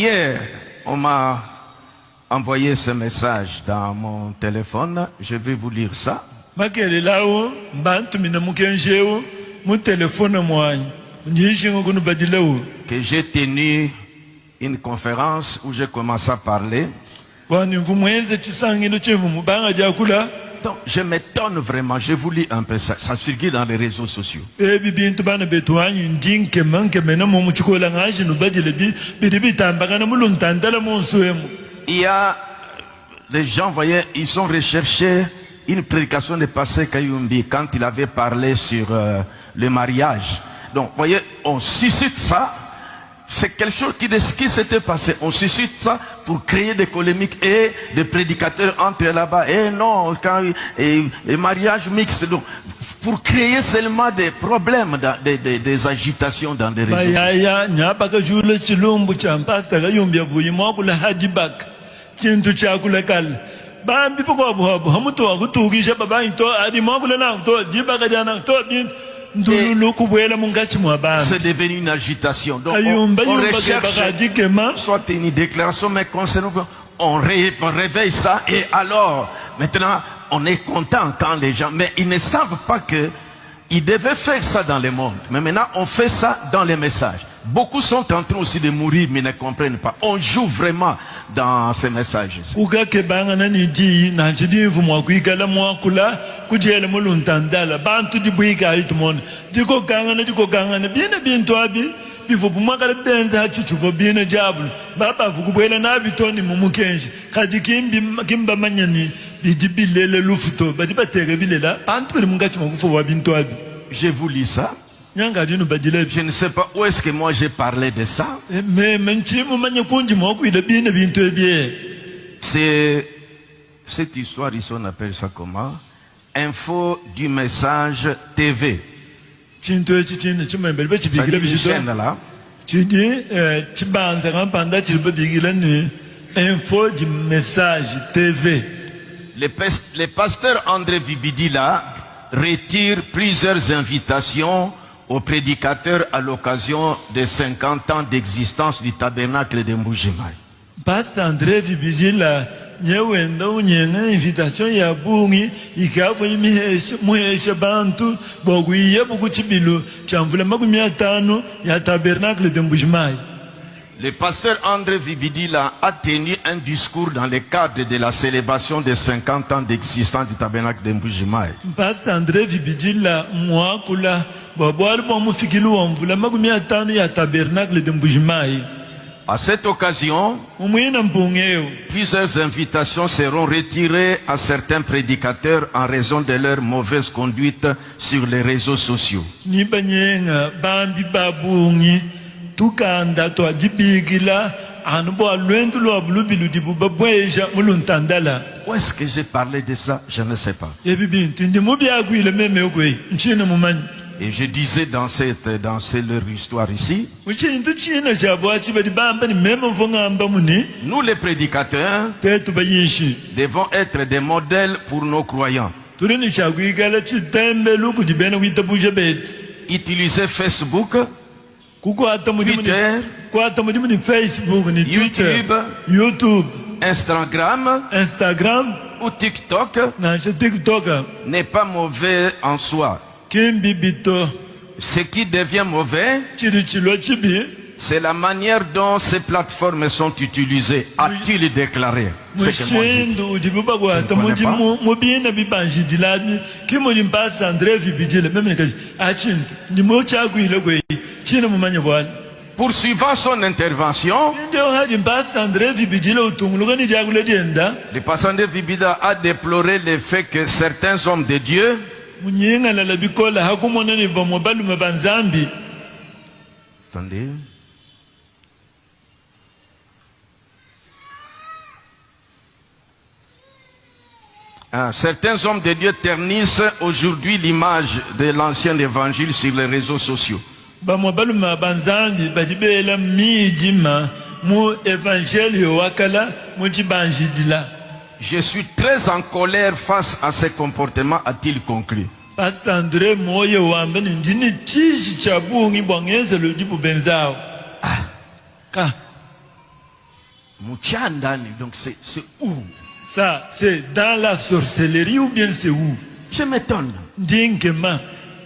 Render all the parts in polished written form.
Hier, on m'a envoyé ce message dans mon téléphone. Je vais vous lire ça. Que j'ai tenu une conférence où j'ai commencé à parler. Donc, je m'étonne vraiment. Je vous lis un peu ça. Ça circule dans les réseaux sociaux. Il y a des gens, voyez, ils ont recherché une prédication de Pasteur Kayumbi quand il avait parlé sur le mariage. Donc, voyez, on suscite ça. C'est quelque chose qui s'était passé. On suscite ça pour créer des polémiques et des prédicateurs entrent là-bas. Et non, quand et mariage mixte. Donc, pour créer seulement des problèmes, des agitations dans des régions. C'est devenu une agitation. Donc on recherche soit une déclaration, mais concernant, on réveille ça et alors, maintenant, on est content quand les gens, mais ils ne savent pas que ils devaient faire ça dans le monde. Mais maintenant, on fait ça dans les messages. Beaucoup sont en train aussi de mourir, mais ne comprennent pas. On joue vraiment dans ces messages. Je vous lis ça. Je ne sais pas où est-ce que moi j'ai parlé de ça. C'est cette histoire ici, on appelle ça comment? Info du message TV. Une chaîne là. Info du message TV. Le pasteur André Vibidi là retire plusieurs invitations aux prédicateurs à l'occasion des 50 ans d'existence du tabernacle de Mbujimai. Pasteur André Vibidi là, nyewenda unyenga invitation ya bungi ikavu muhesha bantu boguiye bukuchibilo chamvula 50 ya tabernacle de Mbujimai. Le pasteur André Vibidi a tenu un discours dans le cadre de la célébration des 50 ans d'existence du tabernacle de Mbujimai. Pasteur André Vibidi mwakula babwali mufikilu wamvula 50 ya tabernacle de Mbujimai. À cette occasion, plusieurs invitations seront retirées à certains prédicateurs en raison de leur mauvaise conduite sur les réseaux sociaux. Où est-ce que j'ai parlé de ça? Je ne sais pas. Et je disais dans leur histoire ici, nous les prédicateurs devons être des modèles pour nos croyants. Utiliser Facebook, Twitter, YouTube, Instagram ou TikTok n'est pas mauvais en soi. Ce qui devient mauvais, c'est la manière dont ces plateformes sont utilisées. A-t-il déclaré? Poursuivant son intervention, le pasteur André Vibida a déploré le fait que certains hommes de Dieu attendez. Certains hommes de Dieu ternissent aujourd'hui l'image de l'ancien évangile sur les réseaux sociaux. Je suis très en colère face à ces comportements, a-t-il conclu. Pasteur André moye wambe ndini chishi chabungi bwangeze lujibu benzao. Muchandani, donc c'est où? Ça, c'est dans la sorcellerie ou bien c'est où? Je m'étonne. Ndinkema.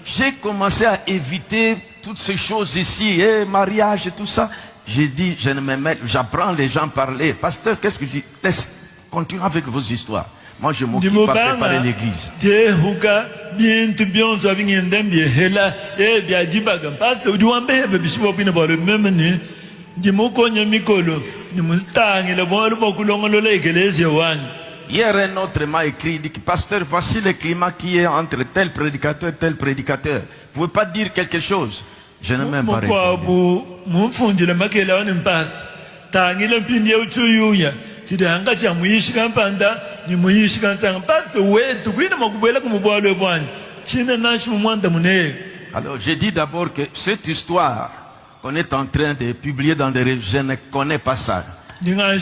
J'ai commencé à éviter toutes ces choses ici, mariage et tout ça. J'ai dit, je ne me mets, j'apprends les gens à parler. Pasteur, qu'est-ce que je dis? Laisse, continuez avec vos histoires. Moi, je m'occupe à préparer l'église. Hier, un autre m'a écrit, il dit, pasteur, voici le climat qui est entre tel prédicateur et tel prédicateur. Vous ne pouvez pas dire quelque chose. Je n'ai même pas répondu. Alors, j'ai dit d'abord que cette histoire qu'on est en train de publier dans des réseaux, je ne connais pas ça. Ma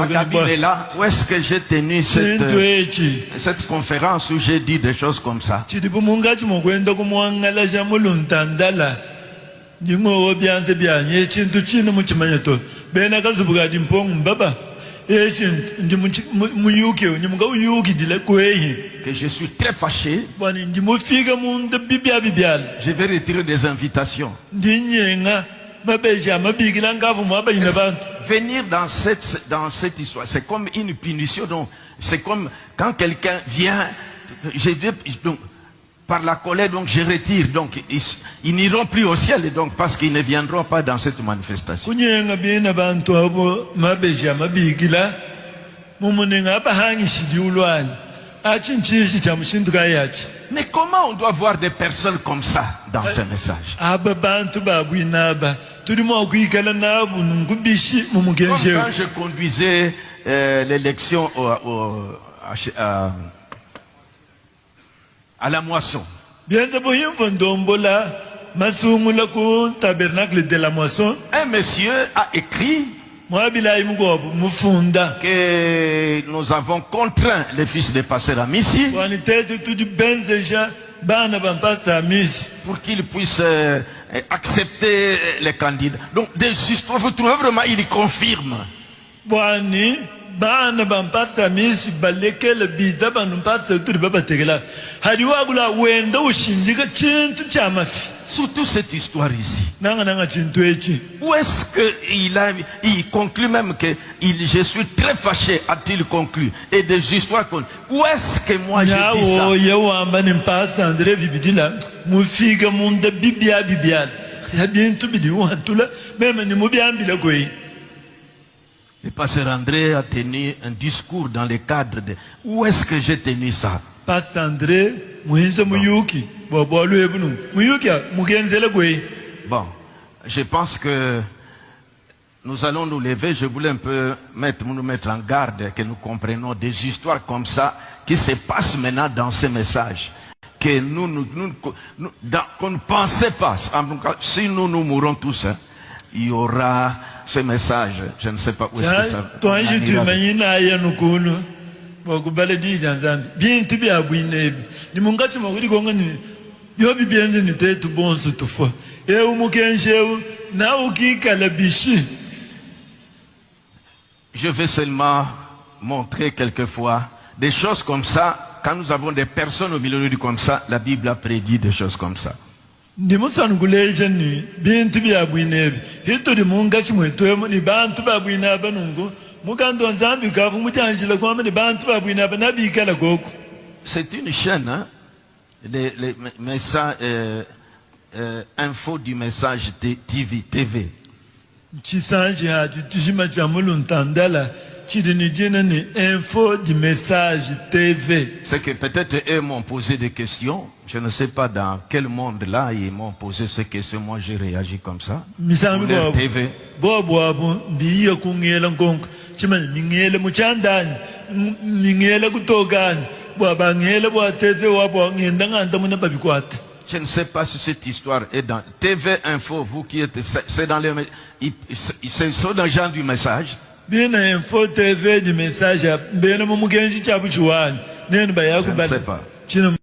cabine est là. Où est-ce que j'ai tenu cette conférence où j'ai dit des choses comme ça? Que je suis très fâché. Je vais retirer des invitations. Venir dans cette histoire, c'est comme une punition. Donc, c'est comme quand quelqu'un vient, donc, par la colère, donc je retire. Donc, ils n'iront plus au ciel, donc, parce qu'ils ne viendront pas dans cette manifestation. Mais comment on doit voir des personnes comme ça dans ce message? Comme quand je conduisais l'élection à la moisson. Un monsieur a écrit que nous avons contraint les fils de pasteur Amissi pour qu'ils puissent accepter les candidats. Donc des histoires, vous trouvez vraiment, il confirme. Surtout cette histoire ici. Où est-ce qu'il conclut même que je suis très fâché, a-t-il conclu? Et des histoires comme... Où est-ce que moi je dis ça? Le pasteur André a tenu un discours dans le cadre de... Où est-ce que j'ai tenu ça? Pasteur André, bon, je pense que nous allons nous lever. Je voulais un peu nous mettre en garde, que nous comprenions des histoires comme ça qui se passent maintenant dans ces messages. Que qu'on ne pensait pas. Si nous mourrons tous, hein, il y aura ce message. Je ne sais pas où est-ce que ça va. Je vais seulement montrer quelquefois des choses comme ça. Quand nous avons des personnes au milieu de nous comme ça, la Bible a prédit des choses comme ça. C'est une chaîne, hein? Les messages, info du message TV. Info du message TV. C'est que peut-être eux m'ont posé des questions. Je ne sais pas dans quel monde là ils m'ont posé ces questions. Moi j'ai réagi comme ça. Pour TV. Je ne sais pas si cette histoire est dans TV Info. Vous qui êtes, c'est dans les, c'est dans le genre du message. Bien info TV du message. Je ne sais pas.